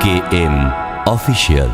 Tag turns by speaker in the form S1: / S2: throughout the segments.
S1: KM Official।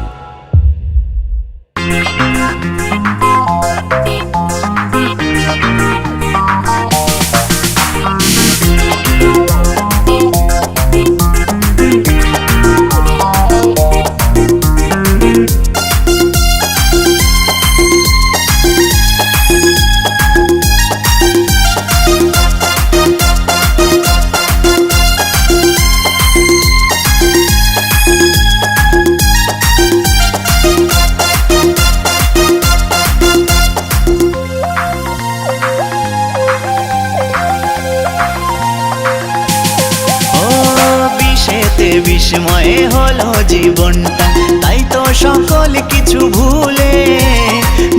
S2: বিস্ময়ে হলো জীবনটা, তাই তো সকল কিছু ভুলে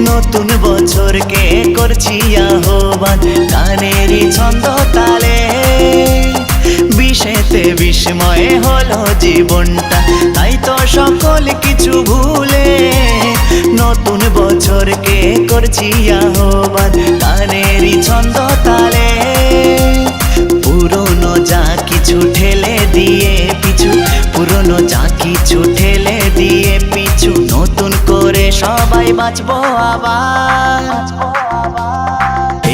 S2: নতুন বছরকে করছি আহ্বান গানেরই ছন্দ তালে। বিশেতে বিস্ময়ে হলো জীবনটা, তাই তো সকল কিছু ভুলে নতুন বছরকে করছি আহ্বান গানেরই ছন্দ তালে। পুরনো যা কিছু ঠেলে দিয়ে পিছু, পুরনো যা কিছু ঠেলে দিয়ে পিছু, নতুন করে সবাই বাঁচবো আবার।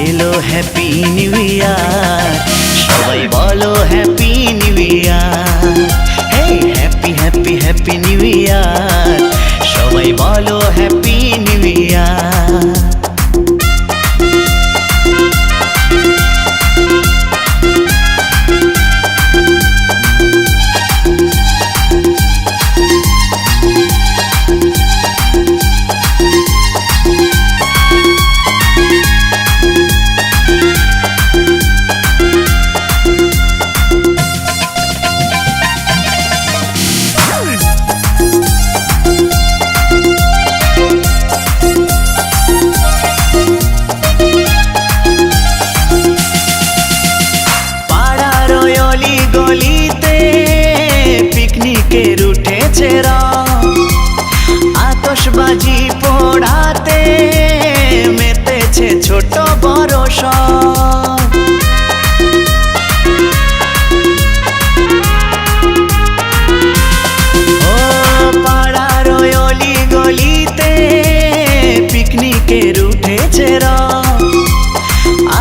S2: এলো হ্যাপি নিউ ইয়ার, সবাই বলো happy new year. Hey happy happy happy new year, সবাই বলো হ্যাপি নিউ ইয়ার। গলিতে পিকনিকের উঠেছে রং, আতশবাজি পোড়াতে মেতেছে ছোট বড় সব। ও পাড়ার অলি গলিতে পিকনিকের উঠেছে রং,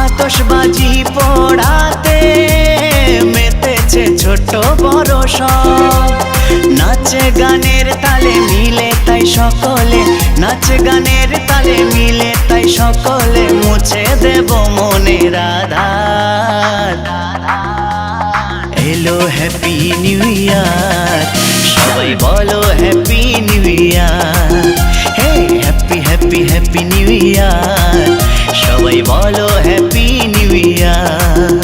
S2: আতশবাজি পোড়াতে মেতেছে ছোট বড় সব। নাচে গানের তালে মিলে তাই সকলে, নাচে গানের তালে মিলে তাই সকলে মুছে দেব মনের আধার। এলো হ্যাপি নিউ ইয়ার, সবাই বলো happy new year. Hey happy happy happy new year, সবাই বলো হ্যাপি নিউ ইয়ার।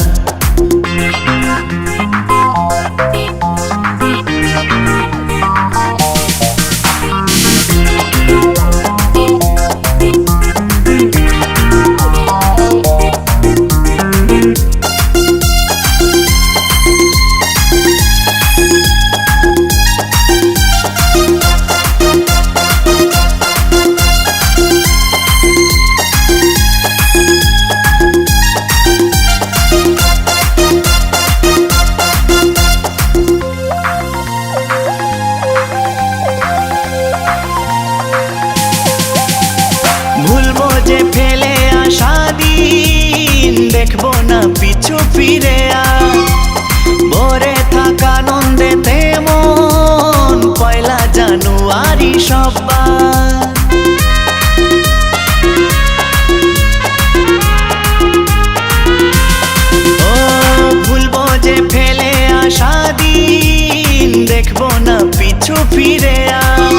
S2: ভুলবো যে ফেলে আসা দিন, দেখবো না পিছু ফিরে আর। ভরে থাকা আনন্দেতে মন পয়লা জানুয়ারি সবার। ও ভুলবো যে ফেলে আসা দিন, দেখবো না পিছু ফিরে আর।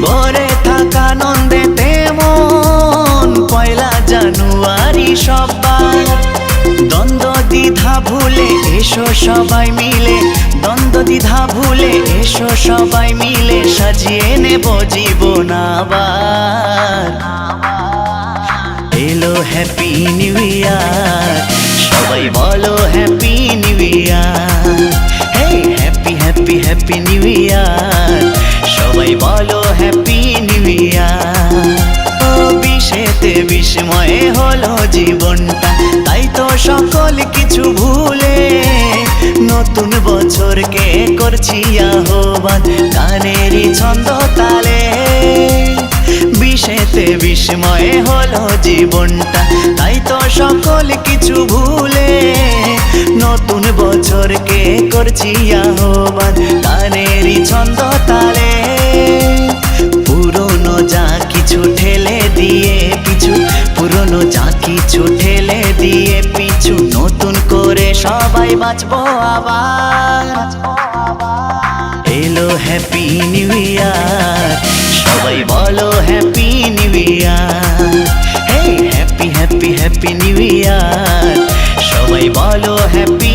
S2: ভরে থাকা আনন্দেতে মন পয়লা জানুয়ারি সবার। দ্বন্দ্ব দ্বিধা ভুলে এসো সবাই মিলে, দ্বন্দ্ব দ্বিধা ভুলে এসো সবাই মিলে সাজিয়ে নেব জীবন আবার। এলো হ্যাপি নিউ ইয়ার, সবাই বলো happy new year. Hey happy happy happy new year, সবাই বলো হ্যাপি নিউ ইয়ার। ও বিশেতে বিস্ময়ে হলো জীবনটা, তাই তো সকল কিছু ভুলে নতুন বছরকে করছি আহ্বান গানেরই ছন্দ তালে। বিশেতে বিস্ময়ে হলো জীবনটা, তাই তো সকল কিছু ভুলে নতুন বছরকে করছি আহ্বান গানেরই ছন্দ তালে। পুরনো যা কিছু ঠেলে দিয়ে পিছু, পুরনো যা কিছু ঠেলে দিয়ে পিছু, নতুন করে সবাই বাঁচবো আবার। এলো হ্যাপি নিউ ইয়ার, সবাই বলো happy new year. Hey happy happy happy new year, সবাই বলো হ্যাপি